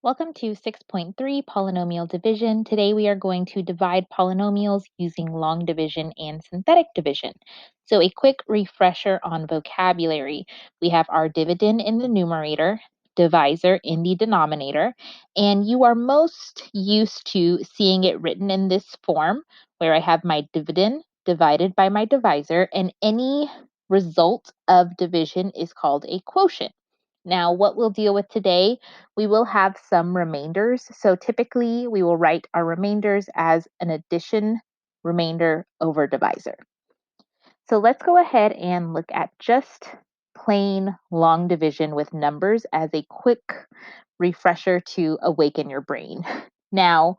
Welcome to 6.3 Polynomial Division. Today we are going to divide polynomials using long division and synthetic division. So a quick refresher on vocabulary. We have our dividend in the numerator, divisor in the denominator, and you are most used to seeing it written in this form where I have my dividend divided by my divisor, and any result of division is called a quotient. Now, what we'll deal with today, we will have some remainders. So typically we will write our remainders as an addition remainder over divisor. So let's go ahead and look at just plain long division with numbers as a quick refresher to awaken your brain. Now,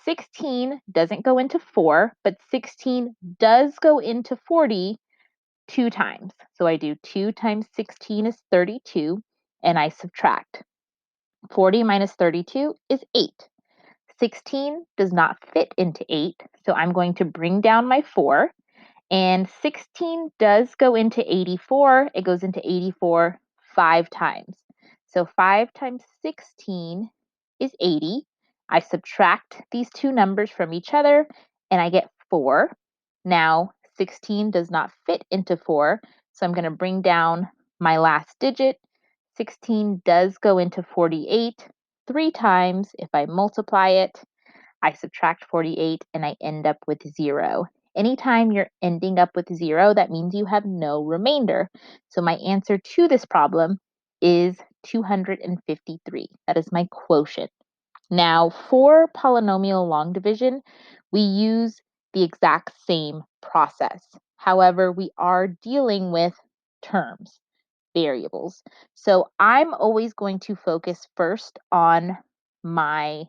16 doesn't go into 4, but 16 does go into 40 2 times. So I do 2 times 16 is 32, and I subtract. 40 minus 32 is 8. 16 does not fit into 8, so I'm going to bring down my 4. And 16 does go into 84. It goes into 84 5 times. So 5 times 16 is 80. I subtract these two numbers from each other, and I get 4. Now, 16 does not fit into 4, so I'm going to bring down my last digit. 16 does go into 48 3 times. If I multiply it, I subtract 48 and I end up with 0. Anytime you're ending up with 0, that means you have no remainder. So my answer to this problem is 253. That is my quotient. Now, for polynomial long division, we use the exact same process. However, we are dealing with terms, variables. So I'm always going to focus first on my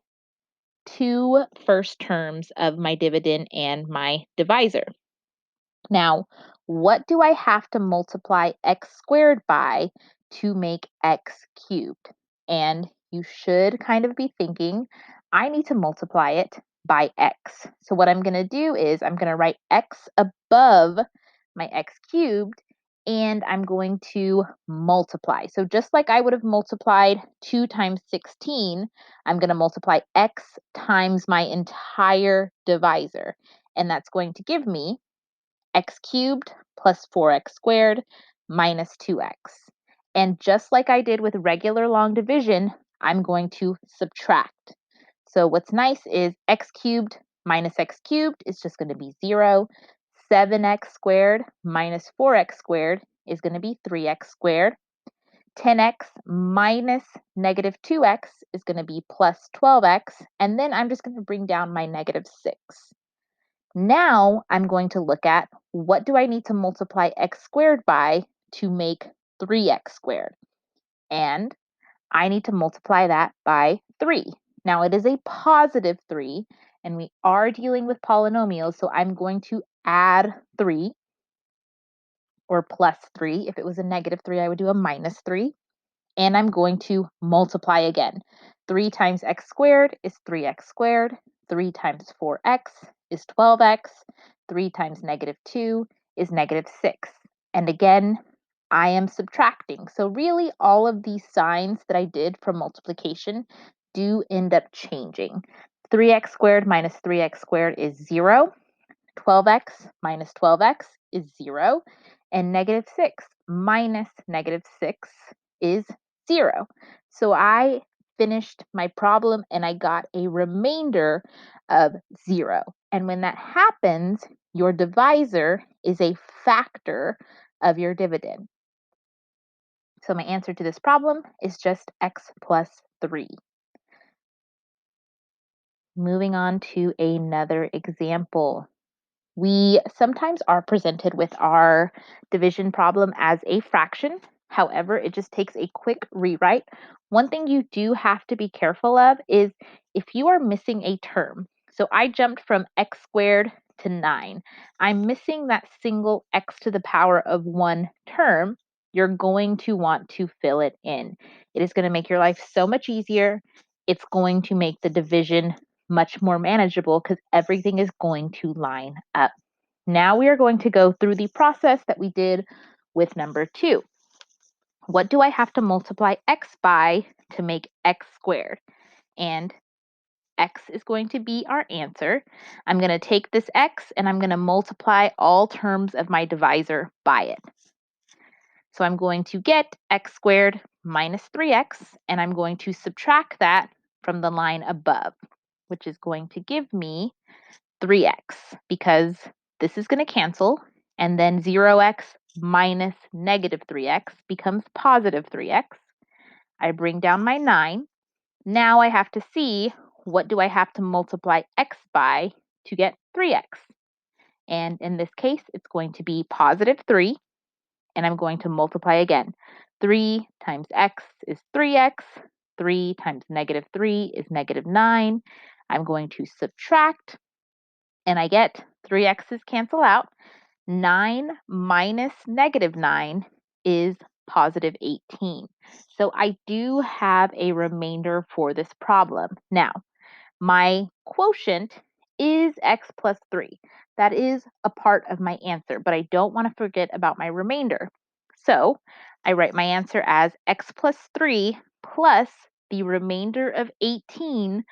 two first terms of my dividend and my divisor. Now, what do I have to multiply x squared by to make x cubed? And you should kind of be thinking, I need to multiply it by x. So what I'm going to do is I'm going to write x above my x cubed, and I'm going to multiply. So just like I would have multiplied 2 times 16, I'm going to multiply x times my entire divisor. And that's going to give me x cubed plus 4x squared minus 2x. And just like I did with regular long division, I'm going to subtract. So what's nice is x cubed minus x cubed is just going to be 0. 7x squared minus 4x squared is going to be 3x squared. 10x minus negative 2x is going to be plus 12x. And then I'm just going to bring down my negative 6. Now I'm going to look at what do I need to multiply x squared by to make 3x squared. And I need to multiply that by 3. Now it is a positive 3, and we are dealing with polynomials, so I'm going to add 3 or plus 3. If it was a negative 3, I would do a minus 3. And I'm going to multiply again. 3 times x squared is 3x squared. 3 times 4x is 12x. 3 times negative 2 is negative 6. And again, I am subtracting. So really all of these signs that I did from multiplication do end up changing. 3x squared minus 3x squared is 0. 12x minus 12x is 0. And negative 6 minus negative 6 is 0. So I finished my problem and I got a remainder of 0. And when that happens, your divisor is a factor of your dividend. So my answer to this problem is just x plus 3. Moving on to another example. We sometimes are presented with our division problem as a fraction. However, it just takes a quick rewrite. One thing you do have to be careful of is if you are missing a term. So I jumped from x squared to 9. I'm missing that single x to the power of 1 term. You're going to want to fill it in. It is going to make your life so much easier. It's going to make the division much more manageable because everything is going to line up. Now we are going to go through the process that we did with number 2. What do I have to multiply x by to make x squared? and x is going to be our answer. I'm going to take this x and I'm going to multiply all terms of my divisor by it. So I'm going to get x squared minus 3x, and I'm going to subtract that from the line above, which is going to give me 3x, because this is going to cancel, and then 0x minus negative 3x becomes positive 3x. I bring down my 9. Now I have to see, what do I have to multiply x by to get 3x? And in this case, it's going to be positive 3, and I'm going to multiply again. 3 times x is 3x. 3 times negative 3 is negative 9. I'm going to subtract, and I get 3x's cancel out. 9 minus negative 9 is positive 18. So I do have a remainder for this problem. Now, my quotient is x plus 3. That is a part of my answer, but I don't want to forget about my remainder. So I write my answer as x plus 3 plus the remainder of 18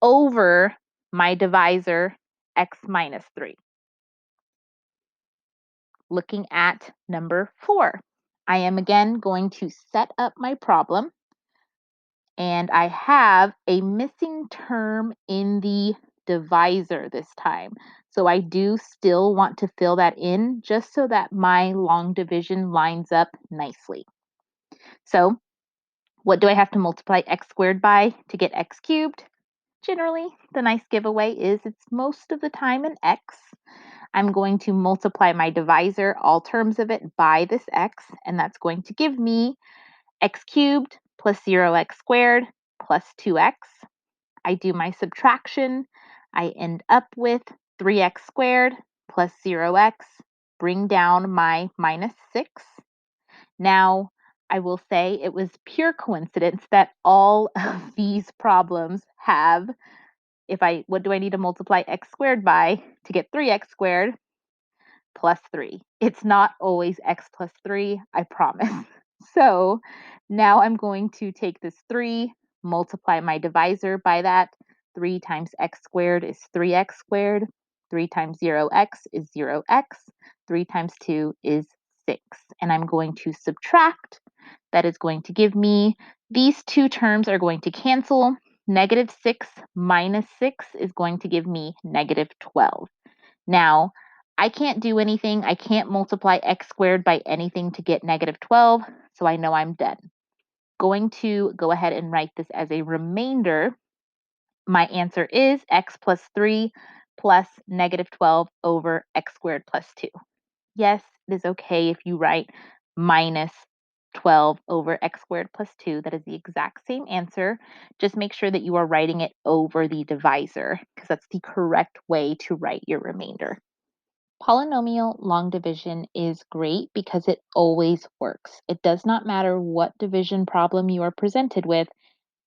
over my divisor x minus 3. Looking at number 4, I am again going to set up my problem, and I have a missing term in the divisor this time. So I do still want to fill that in just so that my long division lines up nicely. So what do I have to multiply x squared by to get x cubed? Generally, the nice giveaway is it's most of the time an x. I'm going to multiply my divisor, all terms of it, by this x, and that's going to give me x cubed plus 0x squared plus 2x. I do my subtraction. I end up with 3x squared plus 0x. Bring down my minus 6. Now, I will say it was pure coincidence that all of these problems have, what do I need to multiply x squared by to get 3x squared? Plus 3. It's not always x plus 3, I promise. So now I'm going to take this 3, multiply my divisor by that. 3 times x squared is 3x squared. 3 times 0x is 0x. 3 times 2 is 6. And I'm going to subtract. That is going to give me, these two terms are going to cancel. Negative 6 minus 6 is going to give me negative 12. Now, I can't do anything. I can't multiply x squared by anything to get negative 12, so I know I'm done. Going to go ahead and write this as a remainder. My answer is x plus 3 plus negative 12 over x squared plus 2. Yes, it is okay if you write minus 12 over x squared plus 2. That is the exact same answer. Just make sure that you are writing it over the divisor, because that's the correct way to write your remainder. Polynomial long division is great because it always works. It does not matter what division problem you are presented with,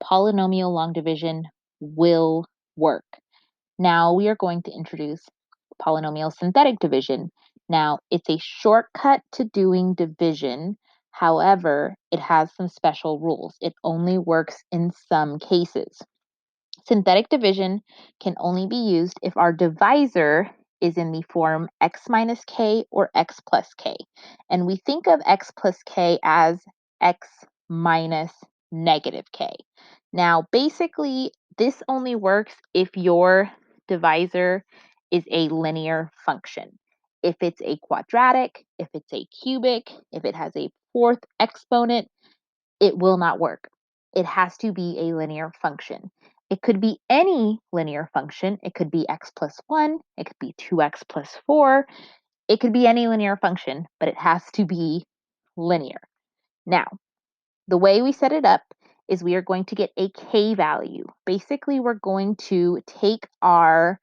polynomial long division will work. Now we are going to introduce polynomial synthetic division. Now, it's a shortcut to doing division. However, it has some special rules. It only works in some cases. Synthetic division can only be used if our divisor is in the form x minus k or x plus k. And we think of x plus k as x minus negative k. Now, basically, this only works if your divisor is a linear function. If it's a quadratic, if it's a cubic, if it has a fourth exponent, it will not work. It has to be a linear function. It could be any linear function. It could be x plus 1. It could be 2x plus 4. It could be any linear function, but it has to be linear. Now, the way we set it up is we are going to get a k value. Basically, we're going to take our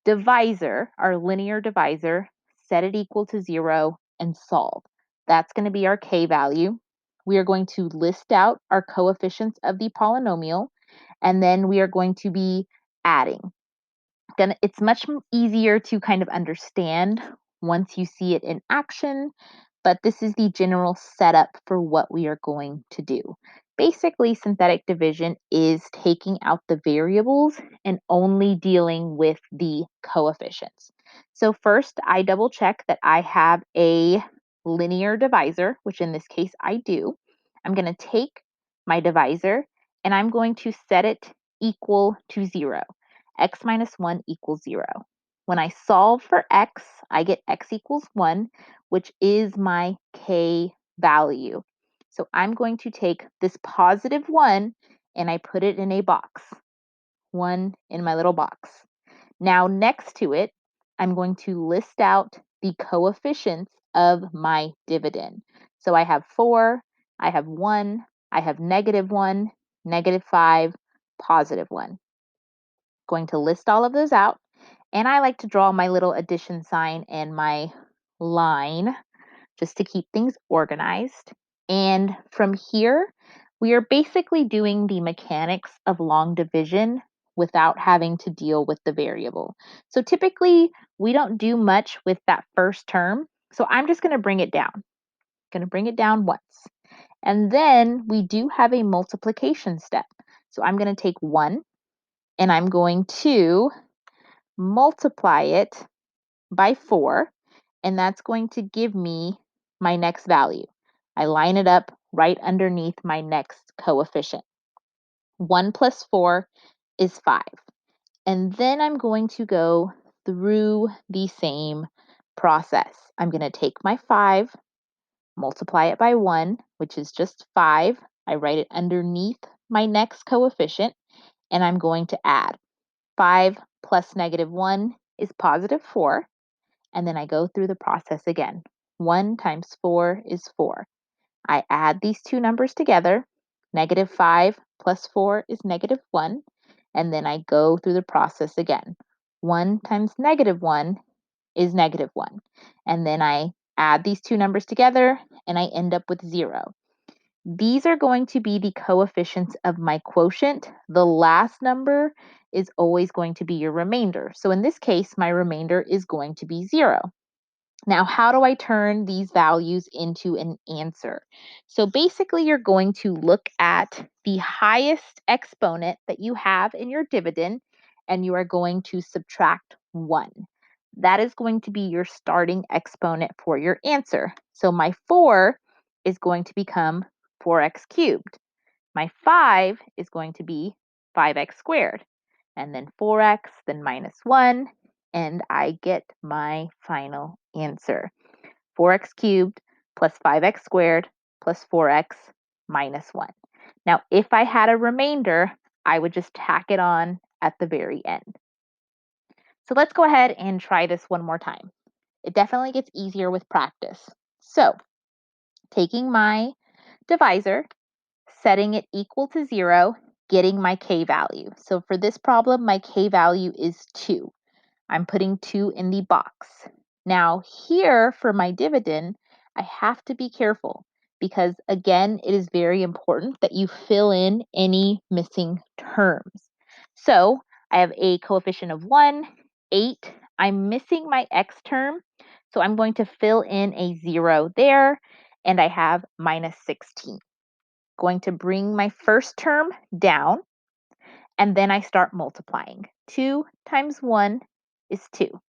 divisor, our linear divisor, set it equal to 0, and solve. That's going to be our k value. We are going to list out our coefficients of the polynomial, and then we are going to be adding. It's much easier to kind of understand once you see it in action, but this is the general setup for what we are going to do. Basically, synthetic division is taking out the variables and only dealing with the coefficients. So first, I double check that I have a linear divisor, which in this case I do. I'm going to take my divisor and I'm going to set it equal to 0. X minus 1 equals 0. When I solve for x, I get x equals 1, which is my k value. So I'm going to take this positive 1 and I put it in a box, 1 in my little box. Now next to it, I'm going to list out the coefficients of my dividend. So I have 4, I have 1, I have -1, -5, +1. Going to list all of those out. And I like to draw my little addition sign and my line just to keep things organized. And from here, we are basically doing the mechanics of long division without having to deal with the variable. So typically, we don't do much with that first term. So I'm just going to bring it down. Going to bring it down once. And then we do have a multiplication step. So I'm going to take 1 and I'm going to multiply it by 4, and that's going to give me my next value. I line it up right underneath my next coefficient. 1 plus 4 is 5. And then I'm going to go through the same process. I'm going to take my 5, multiply it by 1, which is just 5. I write it underneath my next coefficient, and I'm going to add. 5 plus -1 is +4. And then I go through the process again. 1 times 4 is 4. I add these two numbers together. -5 plus 4 is -1. And then I go through the process again. 1 times -1 is -1. And then I add these two numbers together and I end up with 0. These are going to be the coefficients of my quotient. The last number is always going to be your remainder. So in this case, my remainder is going to be 0. Now, how do I turn these values into an answer? So basically, you're going to look at the highest exponent that you have in your dividend, and you are going to subtract 1. That is going to be your starting exponent for your answer. So my 4 is going to become 4x cubed. My 5 is going to be 5x squared. And then 4x, then -1, and I get my final answer. 4x cubed plus 5x squared plus 4x minus 1. Now, if I had a remainder, I would just tack it on at the very end. So let's go ahead and try this one more time. It definitely gets easier with practice. So, taking my divisor, setting it equal to 0, getting my k value. So for this problem, my k value is 2. I'm putting 2 in the box. Now here for my dividend, I have to be careful because again, it is very important that you fill in any missing terms. So I have a coefficient of 1, 8. I'm missing my x term, so I'm going to fill in a 0 there, and I have -16. Going to bring my first term down, and then I start multiplying. 2 times 1 is 2.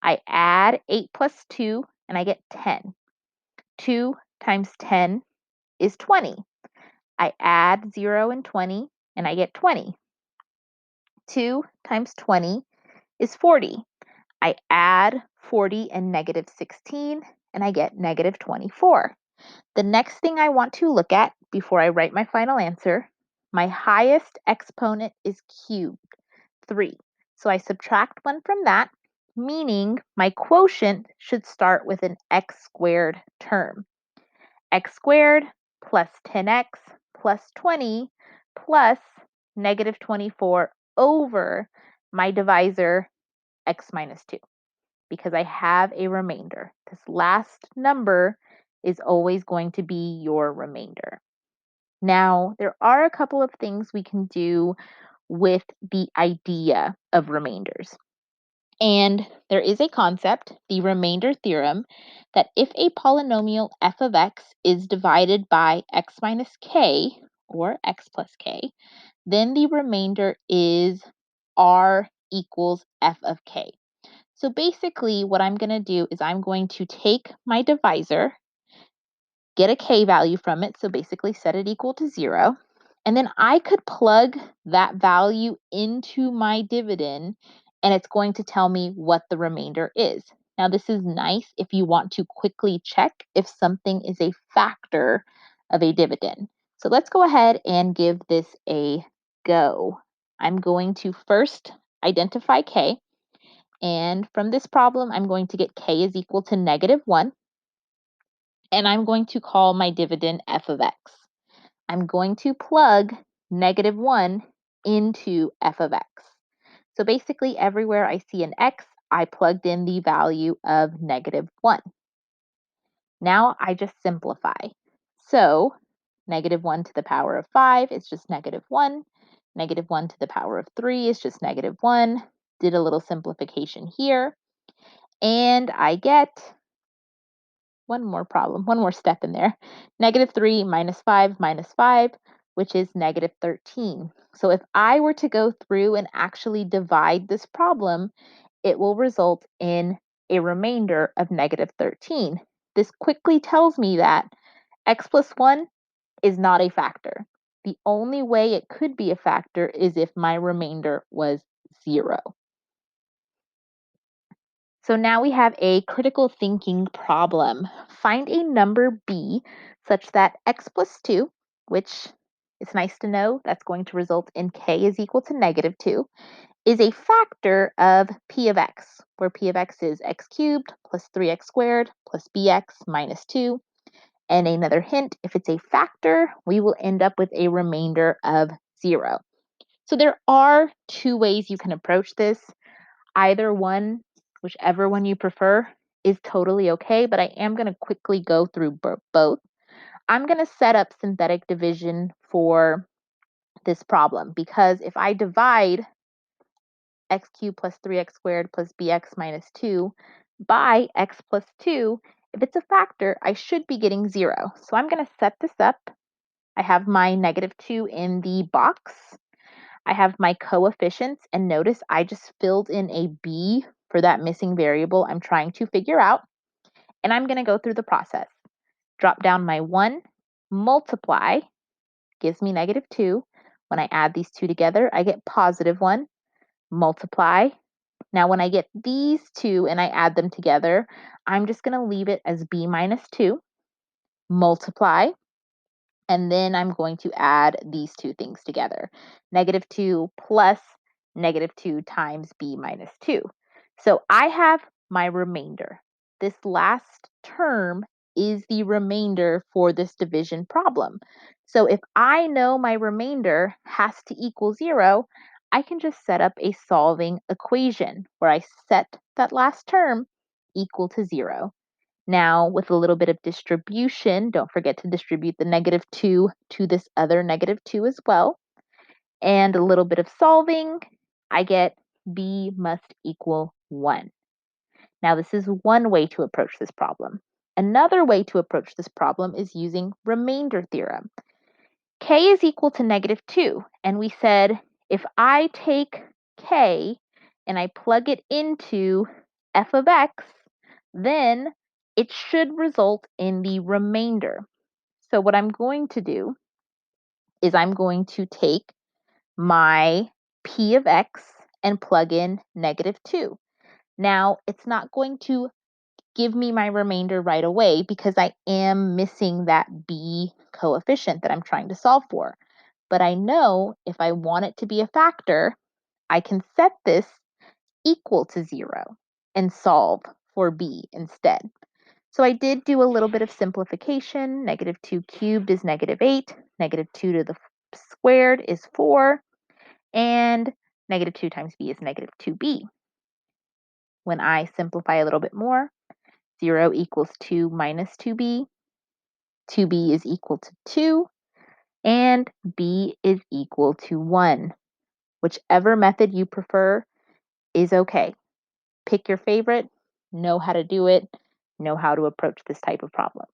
I add 8 plus 2, and I get 10. 2 times 10 is 20. I add 0 and 20, and I get 20. 2 times 20 is 40. I add 40 and -16, and I get -24. The next thing I want to look at before I write my final answer, my highest exponent is cubed, 3. So I subtract 1 from that, meaning my quotient should start with an x squared term. X squared plus 10x plus 20 plus -24 over my divisor x minus 2, because I have a remainder. This last number is always going to be your remainder. Now, there are a couple of things we can do with the idea of remainders. And there is a concept, the remainder theorem, that if a polynomial f of x is divided by x minus k, or x plus k, then the remainder is r equals f of k. So basically what I'm going to do is I'm going to take my divisor, get a k value from it, so basically set it equal to 0, and then I could plug that value into my dividend, and it's going to tell me what the remainder is. Now, this is nice if you want to quickly check if something is a factor of a dividend. So let's go ahead and give this a go. I'm going to first identify k, and from this problem, I'm going to get k is equal to -1, and I'm going to call my dividend f of x. I'm going to plug -1 into f of x. So basically, everywhere I see an x, I plugged in the value of -1. Now I just simplify. So -1 to the power of 5 is just -1. -1 to the power of 3 is just -1. Did a little simplification here. And I get one more step in there. -3 minus 5 minus 5, which is -13. So if I were to go through and actually divide this problem, it will result in a remainder of -13. This quickly tells me that x plus 1 is not a factor. The only way it could be a factor is if my remainder was 0. So now we have a critical thinking problem. Find a number b such that x plus 2, which it's nice to know that's going to result in k is equal to -2, is a factor of p of x, where p of x is x cubed plus 3x squared plus bx minus 2. And another hint, if it's a factor, we will end up with a remainder of 0. So there are two ways you can approach this. Either one, whichever one you prefer, is totally okay, but I am going to quickly go through both. I'm going to set up synthetic division for this problem because if I divide x cubed plus 3x squared plus bx minus 2 by x plus 2, if it's a factor, I should be getting 0. So I'm going to set this up. I have my -2 in the box. I have my coefficients, and notice I just filled in a b for that missing variable I'm trying to figure out. And I'm going to go through the process. Drop down my 1, multiply, gives me -2. When I add these two together, I get +1, multiply. Now, when I get these two and I add them together, I'm just going to leave it as b minus 2, multiply. And then I'm going to add these two things together. -2 plus -2 times b minus 2. So I have my remainder. This last term is the remainder for this division problem. So if I know my remainder has to equal 0, I can just set up a solving equation where I set that last term equal to 0. Now, with a little bit of distribution, don't forget to distribute the -2 to this other -2 as well. And a little bit of solving, I get b must equal 1. Now, this is one way to approach this problem. Another way to approach this problem is using remainder theorem. K is equal to -2, and we said if I take k and I plug it into f of x, then it should result in the remainder. So what I'm going to do is I'm going to take my p of x and plug in -2. Now, it's not going to give me my remainder right away because I am missing that b coefficient that I'm trying to solve for. But I know if I want it to be a factor, I can set this equal to 0 and solve for b instead. So I did do a little bit of simplification. -2 cubed is -8. -2 to the squared is 4. And -2 times b is -2b. When I simplify a little bit more, 0 equals 2 minus 2b. 2b is equal to 2. And b is equal to 1. Whichever method you prefer is okay. Pick your favorite, know how to do it, know how to approach this type of problem.